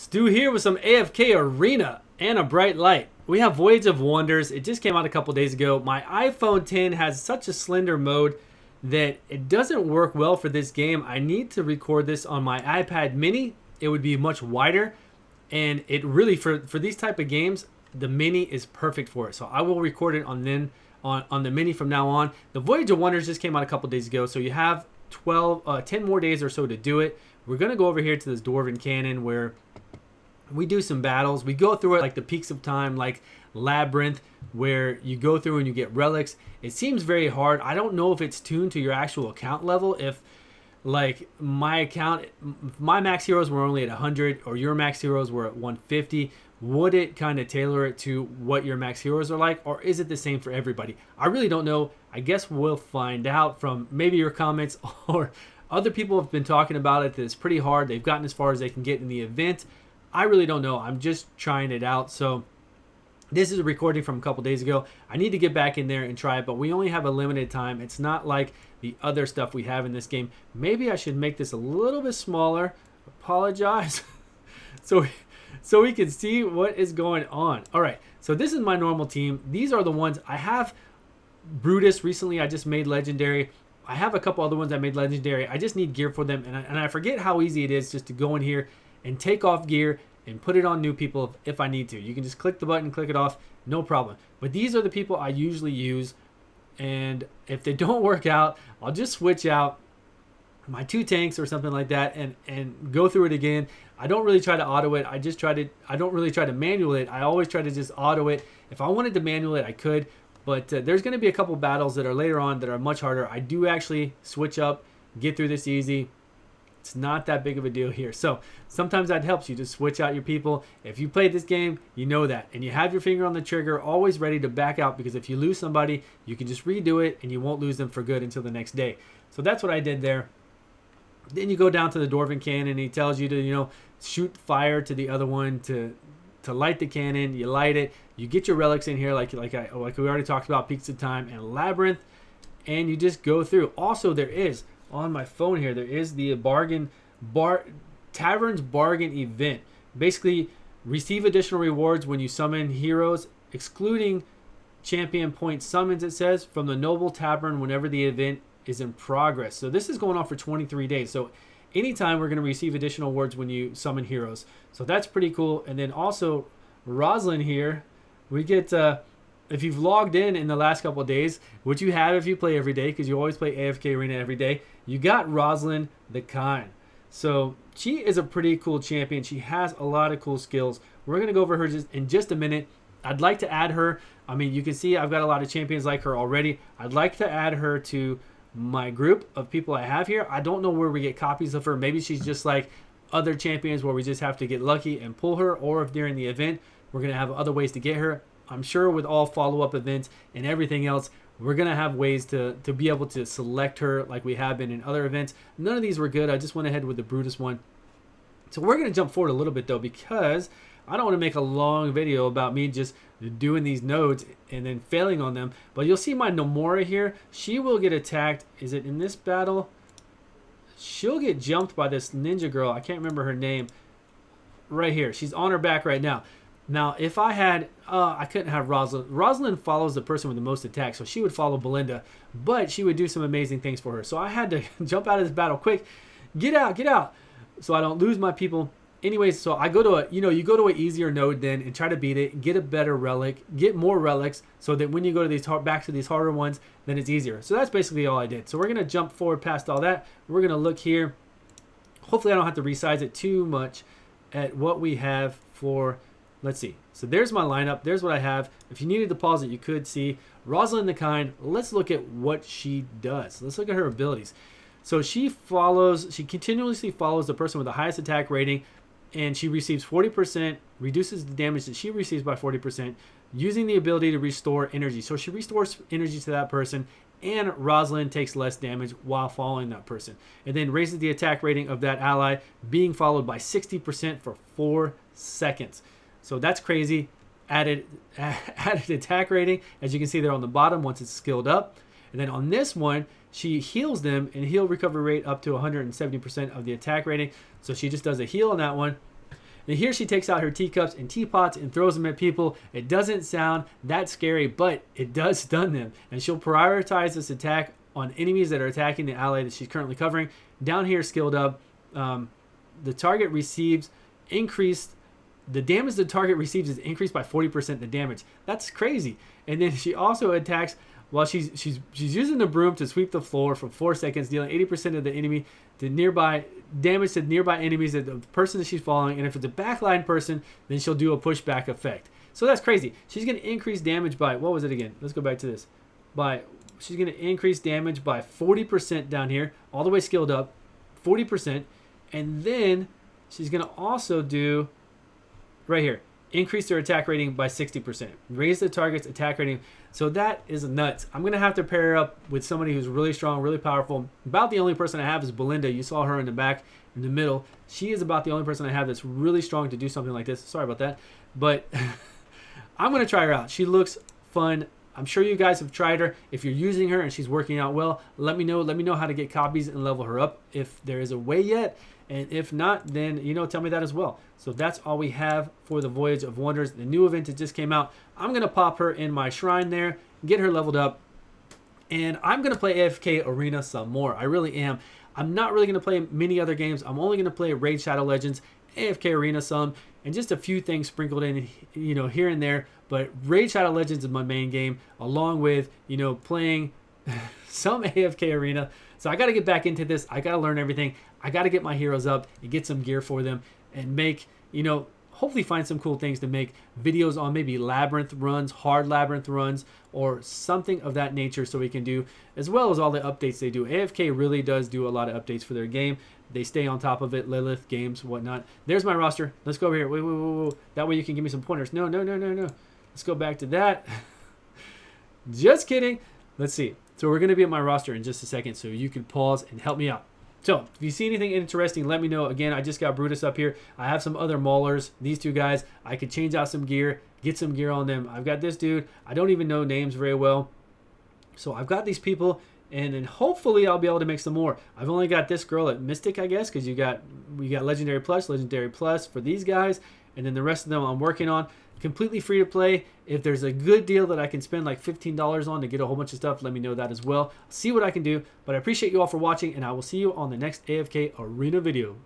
Stu here with some AFK Arena and a bright light. We have Voyage of Wonders. It just came out a couple days ago. My iPhone 10 has such a slender mode that it doesn't work well for this game. I need to record this on my iPad mini. It would be much wider, and it really, for these type of games, the mini is perfect for it. So I will record it on the mini from now on. The Voyage of Wonders just came out a couple days ago, so you have 10 more days or so to do it. We're going to go over here to this Dwarven Cannon where we do some battles. We go through it like the Peaks of Time, like Labyrinth, where you go through and you get relics. It seems very hard. I don't know if it's tuned to your actual account level. If like my max heroes were only at 100 or your max heroes were at 150, would it kind of tailor it to what your max heroes are like, or is it the same for everybody? I really don't know. I guess we'll find out from maybe your comments, or other people have been talking about it that it's pretty hard. They've gotten as far as they can get in the event. I really don't know. I'm just trying it out. So this is a recording from a couple days ago. I need to get back in there and try it, but we only have a limited time. It's not like the other stuff we have in this game. Maybe I should make this a little bit smaller. Apologize. so we can see what is going on. All right, so this is my normal team. These are the ones I have. Brutus recently I just made legendary. I have a couple other ones I made legendary. I just need gear for them, and I forget how easy it is just to go in here and take off gear and put it on new people if I need to. You can just click the button, click it off, no problem. But these are the people I usually use, and if they don't work out, I'll just switch out my 2 tanks or something like that and go through it again. I don't really try to auto it. I don't really try to manual it. I always try to just auto it. If I wanted to manual it, I could, but there's going to be a couple battles that are later on that are much harder. I do actually switch up, get through this easy. It's not that big of a deal here. So sometimes that helps you to switch out your people. If you played this game, you know that. And you have your finger on the trigger, always ready to back out, because if you lose somebody, you can just redo it and you won't lose them for good until the next day. So that's what I did there. Then you go down to the Dwarven Cannon and he tells you to, shoot fire to the other one to light the cannon. You light it. You get your relics in here like we already talked about, Peaks of Time and Labyrinth, and you just go through. Also, there is on my phone here, there is the Tavern's Bargain event. Basically, receive additional rewards when you summon heroes, excluding champion point summons, it says, from the Noble Tavern whenever the event is in progress. So this is going on for 23 days. So anytime we're going to receive additional rewards when you summon heroes. So that's pretty cool. And then also, Rosaline here, we get... if you've logged in the last couple of days, which you have if you play every day, because you always play AFK Arena every day, you got Rosaline the Kind. So she is a pretty cool champion. She has a lot of cool skills. We're going to go over her in just a minute. I'd like to add her. I mean, you can see I've got a lot of champions like her already. I'd like to add her to my group of people I have here. I don't know where we get copies of her. Maybe she's just like other champions where we just have to get lucky and pull her, or if during the event we're going to have other ways to get her. I'm sure with all follow-up events and everything else, we're going to have ways to be able to select her like we have been in other events. None of these were good. I just went ahead with the Brutus one. So we're going to jump forward a little bit, though, because I don't want to make a long video about me just doing these nodes and then failing on them. But you'll see my Nomura here. She will get attacked. Is it in this battle? She'll get jumped by this ninja girl. I can't remember her name. Right here. She's on her back right now. Now, if I had, I couldn't have Rosaline. Rosaline follows the person with the most attacks, so she would follow Belinda, but she would do some amazing things for her. So I had to jump out of this battle quick. Get out, so I don't lose my people. Anyways, so I go to you go to an easier node then and try to beat it, get a better relic, get more relics, so that when you go to these back to these harder ones, then it's easier. So that's basically all I did. So we're going to jump forward past all that. We're going to look here. Hopefully I don't have to resize it too much at what we have for... Let's see. So there's my lineup. There's what I have. If you needed to pause it, you could see Rosaline the Kind. Let's look at what she does. Let's look at her abilities. So she continuously follows the person with the highest attack rating, and she receives 40%, reduces the damage that she receives by 40%, using the ability to restore energy. So she restores energy to that person, and Rosaline takes less damage while following that person. And then raises the attack rating of that ally, being followed by 60% for 4 seconds. So that's crazy. Added attack rating, as you can see there on the bottom once it's skilled up. And then on this one, she heals them and heal recovery rate up to 170% of the attack rating. So she just does a heal on that one. And here she takes out her teacups and teapots and throws them at people. It doesn't sound that scary, but it does stun them. And she'll prioritize this attack on enemies that are attacking the ally that she's currently covering. Down here, skilled up, the target receives increased. The damage the target receives is increased by 40% the damage. That's crazy. And then she also attacks while she's using the broom to sweep the floor for 4 seconds, dealing 80% of the enemy to nearby damage to nearby enemies, that the person that she's following. And if it's a backline person, then she'll do a pushback effect. So that's crazy. She's going to increase damage by, what was it again? Let's go back to this. She's going to increase damage by 40% down here, all the way skilled up, 40%. And then she's going to also do right here, increase their attack rating by 60%. Raise the target's attack rating. So that is nuts. I'm going to have to pair her up with somebody who's really strong, really powerful. About the only person I have is Belinda. You saw her in the back, in the middle. She is about the only person I have that's really strong to do something like this. Sorry about that. But I'm going to try her out. She looks fun. I'm sure you guys have tried her. If you're using her and she's working out well, let me know. Let me know how to get copies and level her up if there is a way yet. And if not, then, tell me that as well. So that's all we have for the Voyage of Wonders. The new event that just came out. I'm going to pop her in my shrine there, get her leveled up. And I'm going to play AFK Arena some more. I really am. I'm not really going to play many other games. I'm only going to play Raid Shadow Legends, AFK Arena some, and just a few things sprinkled in, here and there. But Raid Shadow Legends is my main game, along with, playing some AFK Arena. So I got to get back into this. I got to learn everything. I got to get my heroes up and get some gear for them and make, hopefully find some cool things to make videos on, maybe labyrinth runs, hard labyrinth runs, or something of that nature, so we can do, as well as all the updates they do. AFK really does do a lot of updates for their game. They stay on top of it, Lilith games, whatnot. There's my roster. Let's go over here. Wait. That way you can give me some pointers. No. Let's go back to that. Just kidding. Let's see. So we're going to be at my roster in just a second, so you can pause and help me out. So if you see anything interesting, let me know. Again, I just got Brutus up here. I have some other maulers. These two guys, I could change out some gear, get some gear on them. I've got this dude. I don't even know names very well. So I've got these people, and then hopefully I'll be able to make some more. I've only got this girl at Mystic, I guess, because we got Legendary Plus for these guys, and then the rest of them I'm working on. Completely free to play. If there's a good deal that I can spend like $15 on to get a whole bunch of stuff, let me know that as well. See what I can do. But I appreciate you all for watching, and I will see you on the next AFK Arena video.